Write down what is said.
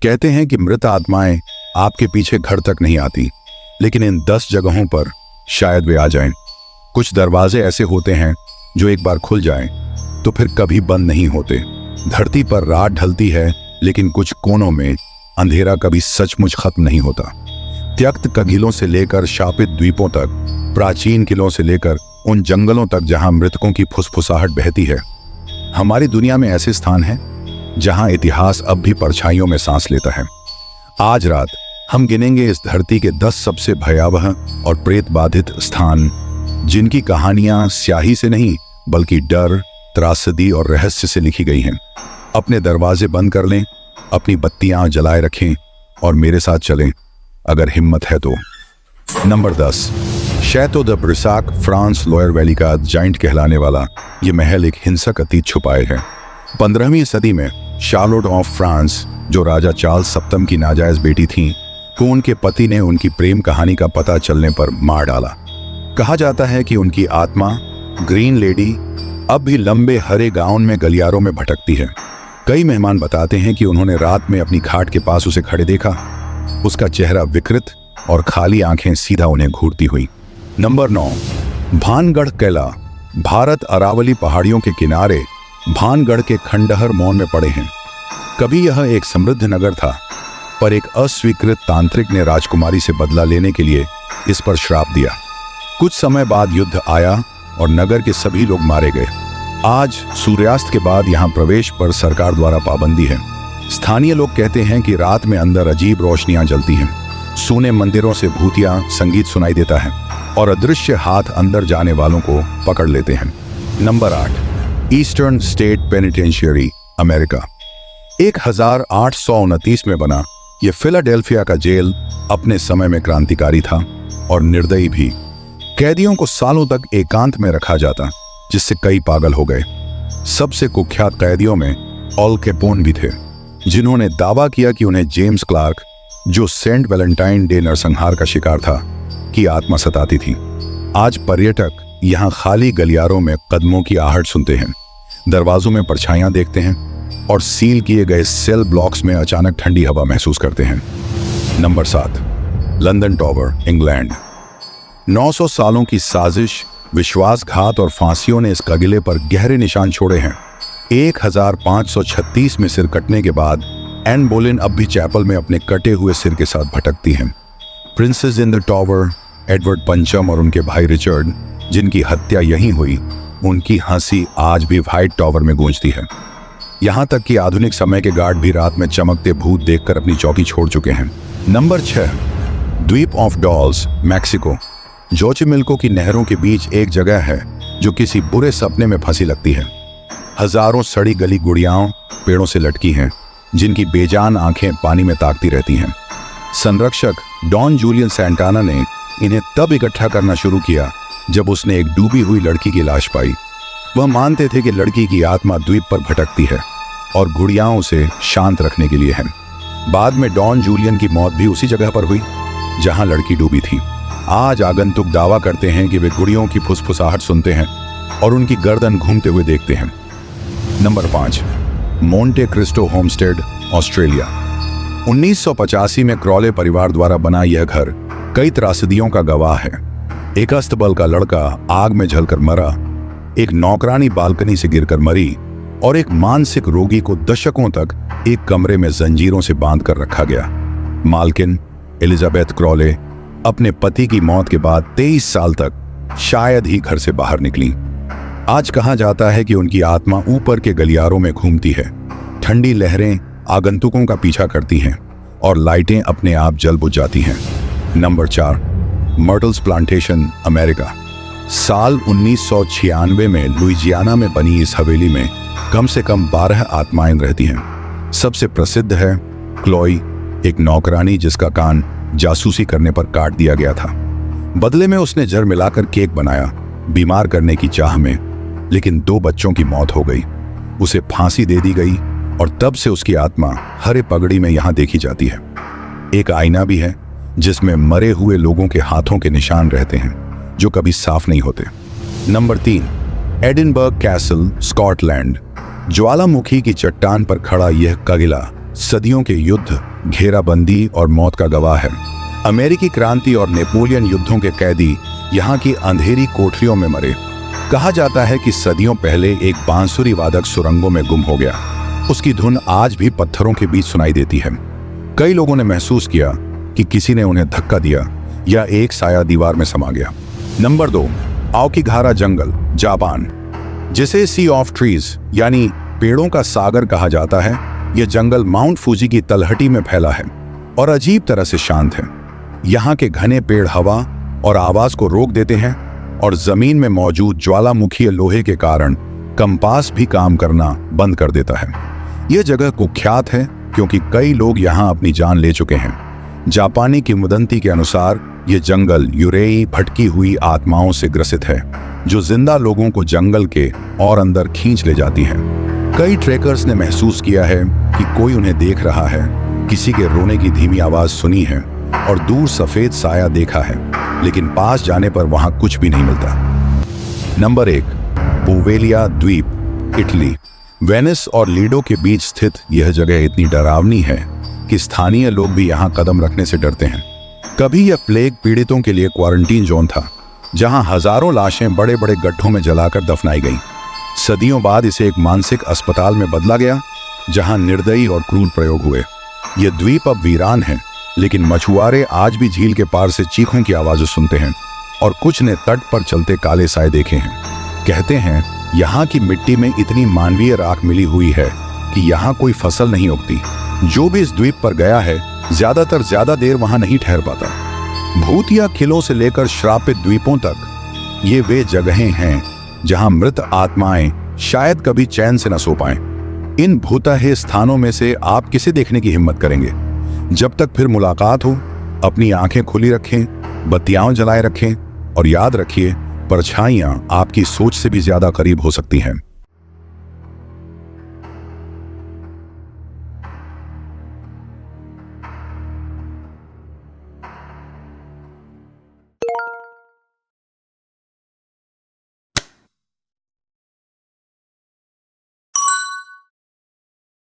कहते हैं कि मृत आत्माएं आपके पीछे घर तक नहीं आती, लेकिन इन 10 जगहों पर शायद वे आ जाएं। कुछ दरवाजे ऐसे होते हैं जो एक बार खुल जाएं तो फिर कभी बंद नहीं होते। धरती पर रात ढलती है, लेकिन कुछ कोनों में अंधेरा कभी सचमुच खत्म नहीं होता। त्यक्त कगिलों से लेकर शापित द्वीपों तक, प्राचीन किलों से लेकर उन जंगलों तक जहां मृतकों की फुसफुसाहट बहती है, हमारी दुनिया में ऐसे स्थान हैं जहां इतिहास अब भी परछाइयों में सांस लेता है। आज रात हम गिनेंगे इस धरती के 10 सबसे भयावह और प्रेत बाधित स्थान, जिनकी कहानियां स्याही से नहीं बल्कि डर, त्रासदी और रहस्य से लिखी गई हैं। अपने दरवाजे बंद कर लें, अपनी बत्तियां जलाए रखें और मेरे साथ चलें अगर हिम्मत है तो। Number 10, Chateau de Brissac, France Loire Valley का जाइंट कहलाने वाला ये महल एक हिंसक अतीत छुपाए है। 15वीं सदी में शार्लोट ऑफ फ्रांस, जो राजा चार्ल्स सप्तम की नाजायज बेटी थीं, को उनके पति ने उनकी प्रेम कहानी का पता चलने पर मार डाला। कहा जाता है कि उनकी आत्मा ग्रीन लेडी अब भी लंबे हरे गाउन में गलियारों में भटकती है। कई मेहमान बताते हैं कि उन्होंने रात में अपनी खाट के पास उसे खड़े देखा, उसका चेहरा विकृत और खाली आंखें सीधा उन्हें घूरती हुई। नंबर 9, भानगढ़ किला, भारत अरावली पहाड़ियों के किनारे भानगढ़ के खंडहर मौन में पड़े हैं। कभी यह एक समृद्ध नगर था, पर एक अस्वीकृत तांत्रिक ने राजकुमारी से बदला लेने के लिए इस पर श्राप दिया। कुछ समय बाद युद्ध आया और नगर के सभी लोग मारे गए। आज सूर्यास्त के बाद यहाँ प्रवेश पर सरकार द्वारा पाबंदी है। स्थानीय लोग कहते हैं कि रात में अंदर अजीब रोशनियां जलती हैं, सूने मंदिरों से भूतिया संगीत सुनाई देता है और अदृश्य हाथ अंदर जाने वालों को पकड़ लेते हैं। Number 8, Eastern State Penitentiary, America. 1829 में बना यह फिलाडेल्फिया का जेल अपने समय में क्रांतिकारी था और निर्दयी भी। कैदियों को सालों तक एकांत में रखा जाता, जिससे कई पागल हो गए। सबसे कुख्यात कैदियों में ऑल कैपोन भी थे, जिन्होंने दावा किया कि उन्हें जेम्स क्लार्क, जो सेंट वैलेंटाइन डे नरसंहार का शिकार था, की आत्मा सताती थी। आज पर्यटक यहाँ खाली गलियारों में कदमों की आहट सुनते हैं, दरवाजों में परछाइयां देखते हैं और सील किए गए सेल ब्लॉक्स में अचानक ठंडी हवा महसूस करते हैं। Number 7, London tower, England. 900 सालों की साजिश, विश्वासघात और फांसियों ने इस कगिले पर गहरे निशान छोड़े हैं। 1536 में सिर कटने के बाद एन बोलेन अब भी चैपल में अपने कटे हुए सिर के साथ भटकती हैं। Princess in the tower, Edward पंचम और उनके भाई रिचर्ड, जिनकी हत्या यहीं हुई, उनकी हंसी आज भी व्हाइट टॉवर में गूंजती है। यहाँ तक कि आधुनिक समय के गार्ड भी रात में चमकते भूत देखकर अपनी चौकी छोड़ चुके हैं। नंबर 6, द्वीप ऑफ डॉल्स, मैक्सिको। जोचिमिल्को की नहरों के बीच एक जगह है जो किसी बुरे सपने में फंसी लगती है। हजारों सड़ी गली गुड़ियाओं पेड़ों से लटकी हैं, जिनकी बेजान आंखें पानी में ताकती रहती हैं। संरक्षक डॉन जूलियन सैंटाना ने इन्हें तब इकट्ठा करना शुरू किया जब उसने एक डूबी हुई लड़की की लाश पाई। वह मानते थे कि लड़की की आत्मा द्वीप पर भटकती है और गुड़ियाओं उसे शांत रखने के लिए है। बाद में डॉन जूलियन की मौत भी उसी जगह पर हुई जहां लड़की डूबी थी। आज आगंतुक दावा करते हैं कि वे गुड़ियों की फुसफुसाहट सुनते हैं और उनकी गर्दन घूमते हुए देखते हैं। Number 5, Monte Cristo homestead, Australia. 1985 में क्रॉले परिवार द्वारा बना यह घर कई त्रासदियों का गवाह है। एक अस्तबल का लड़का आग में जलकर मरा, एक नौकरानी बालकनी से गिरकर मरी और एक मानसिक रोगी को दशकों तक एक कमरे में जंजीरों से बांध कर रखा गया। मालकिन एलिजाबेथ क्रॉले अपने पति की मौत के बाद 23 साल तक शायद ही घर से बाहर निकली। आज कहा जाता है कि उनकी आत्मा ऊपर के गलियारों में घूमती है। ठंडी लहरें आगंतुकों का पीछा करती हैं और लाइटें अपने आप जल बुझ जाती हैं। Number 4, Myrtles Plantation, America. साल 1996 में लुइजियाना में बनी इस हवेली में कम से कम 12 आत्माएं रहती हैं। सबसे प्रसिद्ध है क्लोई, एक नौकरानी जिसका कान जासूसी करने पर काट दिया गया था। बदले में उसने जर मिलाकर केक बनाया बीमार करने की चाह में, लेकिन 2 बच्चों की मौत हो गई। उसे फांसी दे दी गई और तब से उसकी आत्मा हरे पगड़ी में यहां देखी जाती है। एक आईना भी है जिसमें मरे हुए लोगों के हाथों के निशान रहते हैं जो कभी साफ नहीं होते। Number 3, Edinburgh castle, Scotland. ज्वालामुखी की चट्टान पर खड़ा यह किला सदियों के युद्ध, घेराबंदी और मौत का गवाह है। अमेरिकी क्रांति और नेपोलियन युद्धों के कैदी यहाँ की अंधेरी कोठरियों में मरे। कहा जाता है कि सदियों पहले एक बांसुरी वादक सुरंगों में गुम हो गया। उसकी धुन आज भी पत्थरों के बीच सुनाई देती है। कई लोगों ने महसूस किया कि किसी ने उन्हें धक्का दिया या एक साया दीवार में समा गया। नंबर 2, आओकिगाहरा जंगल, जापान। जिसे सी ऑफ ट्रीज यानी पेड़ों का सागर कहा जाता है, यह जंगल माउंट फूजी की तलहटी में फैला है और अजीब तरह से शांत है। यहाँ के घने पेड़ हवा और आवाज को रोक देते हैं और जमीन में मौजूद ज्वालामुखी लोहे के कारण कंपास भी काम करना बंद कर देता है। यह जगह कुख्यात है क्योंकि कई लोग यहाँ अपनी जान ले चुके हैं। जापानी किंवदंती के अनुसार यह जंगल यूरेई भटकी हुई आत्माओं से ग्रसित है, जो जिंदा लोगों को जंगल के और अंदर खींच ले जाती हैं। कई ट्रेकर्स ने महसूस किया है कि कोई उन्हें देख रहा है, किसी के रोने की धीमी आवाज सुनी है और दूर सफेद साया देखा है, लेकिन पास जाने पर वहां कुछ भी नहीं मिलता। नंबर 1, पोवेलिया द्वीप, इटली। वेनिस और लीडो के बीच स्थित यह जगह इतनी डरावनी है कि स्थानीय लोग भी यहाँ कदम रखने से डरते हैं। कभी यह प्लेग पीड़ितों के लिए क्वारंटीन जोन था, जहां हजारों लाशें बड़े बड़े गड्ढों में जलाकर दफनाई गईं। सदियों बाद इसे एक मानसिक अस्पताल में बदला गया, जहां निर्दयी और क्रूर प्रयोग हुए। यह द्वीप अब वीरान है, लेकिन मछुआरे आज भी झील के पार से चीखों की आवाज़ें सुनते हैं और कुछ ने तट पर चलते काले साए देखे हैं। कहते हैं यहाँ की मिट्टी में इतनी मानवीय राख मिली हुई है कि यहाँ कोई फसल नहीं उगती। जो भी इस द्वीप पर गया है, ज्यादातर ज्यादा देर वहां नहीं ठहर पाता। भूतिया किलों से लेकर श्रापित द्वीपों तक ये वे जगहें हैं जहां मृत आत्माएं शायद कभी चैन से न सो पाएं। इन भूतहे स्थानों में से आप किसे देखने की हिम्मत करेंगे? जब तक फिर मुलाकात हो, अपनी आंखें खुली रखें, बत्तियां जलाए रखें और याद रखिए, परछाइयां आपकी सोच से भी ज्यादा करीब हो सकती हैं।